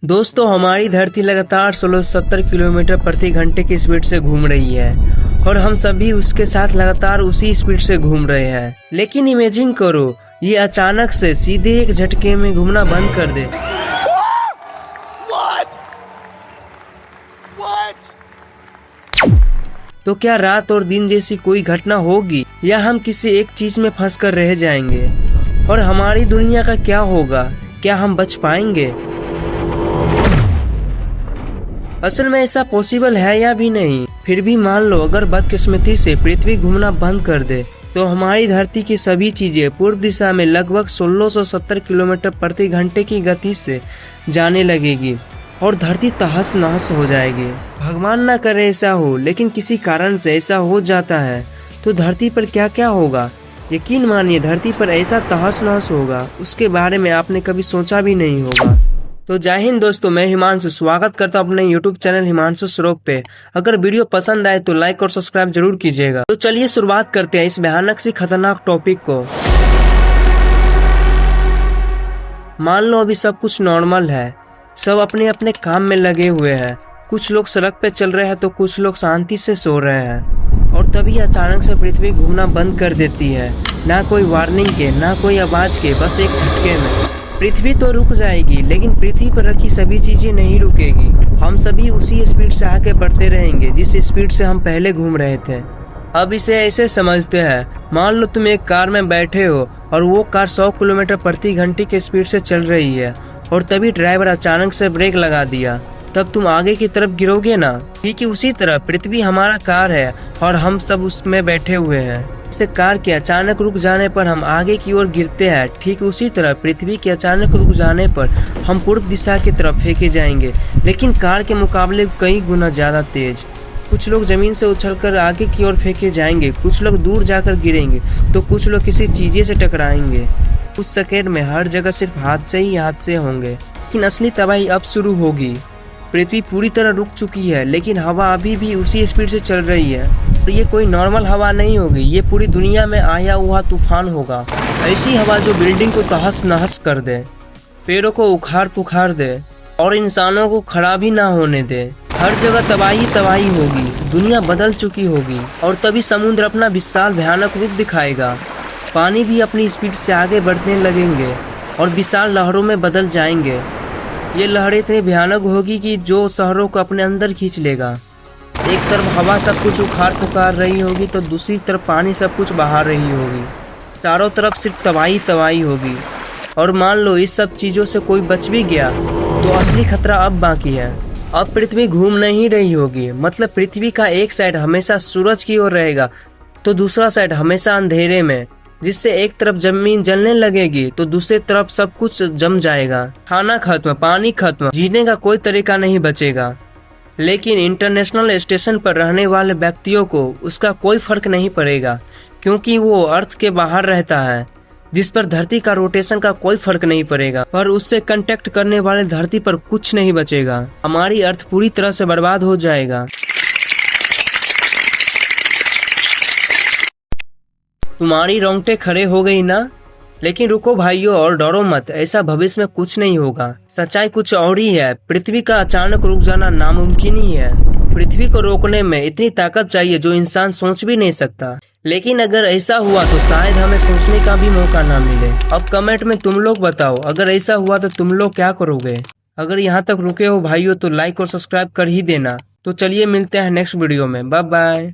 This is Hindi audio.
दोस्तों, हमारी धरती लगातार 1670 किलोमीटर प्रति घंटे की स्पीड से घूम रही है और हम सभी उसके साथ लगातार उसी स्पीड से घूम रहे हैं। लेकिन इमेजिन करो, ये अचानक से सीधे एक झटके में घूमना बंद कर दे। तो क्या रात और दिन जैसी कोई घटना होगी या हम किसी एक चीज में फंस कर रह जाएंगे? और हमारी दुनिया का क्या होगा? क्या हम बच पाएंगे? असल में ऐसा पॉसिबल है या भी नहीं। फिर भी मान लो, अगर बदकिस्मती से पृथ्वी घूमना बंद कर दे तो हमारी धरती की सभी चीजें पूर्व दिशा में लगभग 1670 किलोमीटर प्रति घंटे की गति से जाने लगेगी और धरती तहस नहस हो जाएगी। भगवान ना करे ऐसा हो, लेकिन किसी कारण से ऐसा हो जाता है तो धरती पर क्या क्या होगा? यकीन मानिए, धरती पर ऐसा तहस नहस होगा, उसके बारे में आपने कभी सोचा भी नहीं होगा। तो जय हिंद दोस्तों, मैं हिमांशु स्वागत करता हूं अपने यूट्यूब चैनल हिमांशु श्रोक पे। अगर वीडियो पसंद आए तो लाइक और सब्सक्राइब जरूर कीजिएगा। तो चलिए शुरुआत करते हैं इस भयानक सी खतरनाक टॉपिक को। मान लो अभी सब कुछ नॉर्मल है, सब अपने अपने काम में लगे हुए हैं। कुछ लोग सड़क पे चल रहे हैं तो कुछ लोग शांति से सो रहे हैं और तभी अचानक से पृथ्वी घूमना बंद कर देती है। ना कोई वार्निंग के, ना कोई आवाज के, बस एक झटके में पृथ्वी तो रुक जाएगी, लेकिन पृथ्वी पर रखी सभी चीजें नहीं रुकेगी। हम सभी उसी स्पीड से आगे बढ़ते रहेंगे जिस स्पीड से हम पहले घूम रहे थे। अब इसे ऐसे समझते हैं, मान लो तुम एक कार में बैठे हो और वो कार 100 किलोमीटर प्रति घंटे की स्पीड से चल रही है और तभी ड्राइवर अचानक से ब्रेक लगा दिया, तब तुम आगे की तरफ गिरोगे ना? ठीक उसी तरह पृथ्वी हमारा कार है और हम सब उसमें बैठे हुए हैं। जैसे कार के अचानक रुक जाने पर हम आगे की ओर गिरते हैं, ठीक उसी तरह पृथ्वी के अचानक रुक जाने पर हम पूर्व दिशा की तरफ फेंके जाएंगे, लेकिन कार के मुकाबले कई गुना ज्यादा तेज। कुछ लोग जमीन से उछलकर आगे की ओर फेंके जाएंगे, कुछ लोग दूर जाकर गिरेंगे तो कुछ लोग किसी चीजें से टकराएंगे। कुछ सेकेंड में हर जगह सिर्फ हादसे ही हादसे होंगे। लेकिन असली तबाही अब शुरू होगी। पृथ्वी पूरी तरह रुक चुकी है, लेकिन हवा अभी भी उसी स्पीड से चल रही है। तो ये कोई नॉर्मल हवा नहीं होगी, ये पूरी दुनिया में आया हुआ तूफान होगा। ऐसी हवा जो बिल्डिंग को तहस नहस कर दे, पेड़ों को उखाड़ पुखाड़ दे और इंसानों को खड़ा भी ना होने दे। हर जगह तबाही तबाही होगी, दुनिया बदल चुकी होगी और तभी समुद्र अपना विशाल भयानक रूप दिखाएगा। पानी भी अपनी स्पीड से आगे बढ़ने लगेंगे और विशाल लहरों में बदल जाएंगे। ये लहरें इतनी भयानक होगी कि जो शहरों को अपने अंदर खींच लेगा। एक तरफ हवा सब कुछ उखाड़ पुकार रही होगी तो दूसरी तरफ पानी सब कुछ बहा रही होगी। चारों तरफ सिर्फ तबाही तबाही होगी। और मान लो इस सब चीजों से कोई बच भी गया तो असली खतरा अब बाकी है। अब पृथ्वी घूम नहीं रही होगी, मतलब पृथ्वी का एक साइड हमेशा सूरज की ओर रहेगा तो दूसरा साइड हमेशा अंधेरे में, जिससे एक तरफ जमीन जलने लगेगी तो दूसरी तरफ सब कुछ जम जाएगा। खाना खत्म, पानी खत्म, जीने का कोई तरीका नहीं बचेगा। लेकिन इंटरनेशनल स्टेशन पर रहने वाले व्यक्तियों को उसका कोई फर्क नहीं पड़ेगा, क्योंकि वो अर्थ के बाहर रहता है, जिस पर धरती का रोटेशन का कोई फर्क नहीं पड़ेगा। पर उससे कांटेक्ट करने वाले धरती पर कुछ नहीं बचेगा। हमारी अर्थ पूरी तरह से बर्बाद हो जाएगा। तुम्हारी रोंगटे खड़े हो गई ना? लेकिन रुको भाइयों और डरो मत, ऐसा भविष्य में कुछ नहीं होगा। सच्चाई कुछ और ही है। पृथ्वी का अचानक रुक जाना नामुमकिन ही है। पृथ्वी को रोकने में इतनी ताकत चाहिए जो इंसान सोच भी नहीं सकता। लेकिन अगर ऐसा हुआ तो शायद हमें सोचने का भी मौका ना मिले। अब कमेंट में तुम लोग बताओ, अगर ऐसा हुआ तो तुम लोग क्या करोगे? अगर यहाँ तक रुके हो भाइयों तो लाइक और सब्सक्राइब कर ही देना। तो चलिए मिलते हैं नेक्स्ट वीडियो में। Bye bye.